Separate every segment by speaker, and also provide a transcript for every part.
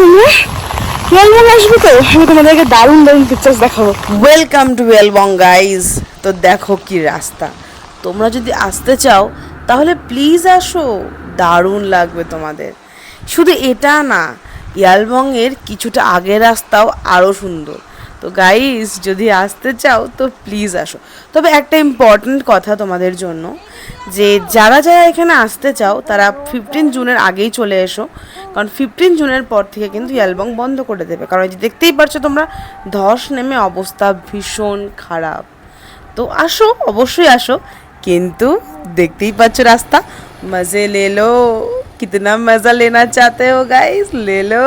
Speaker 1: তোমরা ইয়ালবং আসবে তো আমি তোমাদেরকে দারুণ দারুণ পিকচার্স দেখাবো।
Speaker 2: Welcome to Yalbong guys. তো দেখো কি রাস্তা, তোমরা যদি আসতে চাও তাহলে প্লিজ আসো, দারুণ লাগবে তোমাদের। শুধু এটা না, ইয়ালবংয়ের কিছুটা আগের রাস্তাও আরও সুন্দর। তো গাইজ যদি আসতে চাও তো প্লিজ আসো। তবে একটা ইম্পর্ট্যান্ট কথা তোমাদের জন্য, যে যারা যারা এখানে আসতে চাও তারা 15 জুনের আগেই চলে এসো, কারণ 15 জুনের পর থেকে কিন্তু ইয়ালবং বন্ধ করে দেবে। কারণ এই যে দেখতেই পাচ্ছ তোমরা, ধস নেমে অবস্থা ভীষণ খারাপ। তো আসো, অবশ্যই আসো, কিন্তু দেখতেই পাচ্ছ রাস্তা, মজে লে লো। কিতনা মজা লেনা চাতে হো গাইস, লে লো।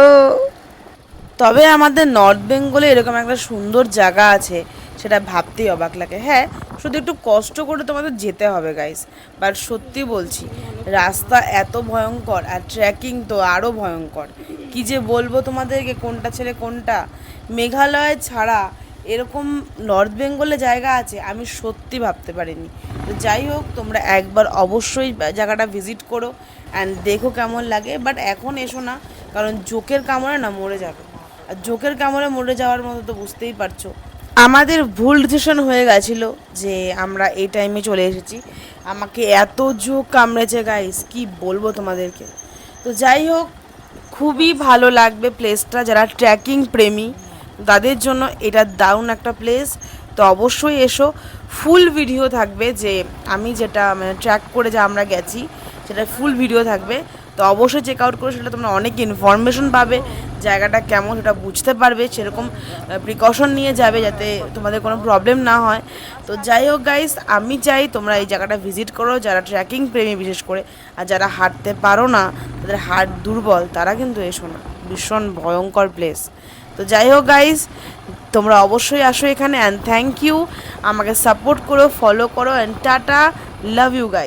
Speaker 2: তবে আমাদের নর্থ বেঙ্গলে এরকম একটা সুন্দর জায়গা আছে, সেটা ভাবতেই অবাক লাগে। হ্যাঁ, শুধু একটু কষ্ট করে তোমাদের যেতে হবে গাইস। বাট সত্যি বলছি, রাস্তা এত ভয়ঙ্কর, আর ট্রেকিং তো আরও ভয়ঙ্কর। কি যে বলবো তোমাদেরকে, কোনটা ছেড়ে কোনটা। মেঘালয় ছাড়া এরকম নর্থ বেঙ্গলে জায়গা আছে আমি সত্যি ভাবতে পারিনি। তো যাই হোক, তোমরা একবার অবশ্যই জায়গাটা ভিজিট করো অ্যান্ড দেখো কেমন লাগে। বাট এখন এসো না, কারণ জোকের কামড়ে না মরে যাবে। আর জোকের কামড়ে মরে যাওয়ার মতো তো বুঝতেই পারছো। আমাদের ভুল ডিসিশন হয়ে গেছিলো যে আমরা এই টাইমে চলে এসেছি। আমাকে এত জোক কামড়েছে গাইস, কি বলবো তোমাদেরকে। তো যাই হোক, খুবই ভালো লাগবে প্লেসটা। যারা ট্রেকিং প্রেমী তাদের জন্য এটা দারুণ একটা প্লেস। তো অবশ্যই এসো, ফুল ভিডিও থাকবে, যে আমি যেটা মানে ট্র্যাক করে যা আমরা গেছি সেটা ফুল ভিডিও থাকবে। তো অবশ্যই চেক আউট করে সেটা তোমরা অনেক ইনফরমেশন পাবে, জায়গাটা কেমন সেটা বুঝতে পারবে, সেরকম প্রিকশন নিয়ে যাবে যাতে তোমাদের কোনো প্রবলেম না হয়। তো যাই হোক গাইস, আমি চাই তোমরা এই জায়গাটা ভিজিট করো, যারা ট্রেকিং প্রেমী বিশেষ করে। আর যারা হাঁটতে পারো না, তাদের হার্ট দুর্বল, তারা কিন্তু এসো না, ভীষণ ভয়ঙ্কর প্লেস। তো যাই হোক গাইস, তোমরা অবশ্যই আসো এখানে। অ্যান্ড থ্যাংক ইউ, আমাকে সাপোর্ট করো, ফলো করো, and tata, love you guys.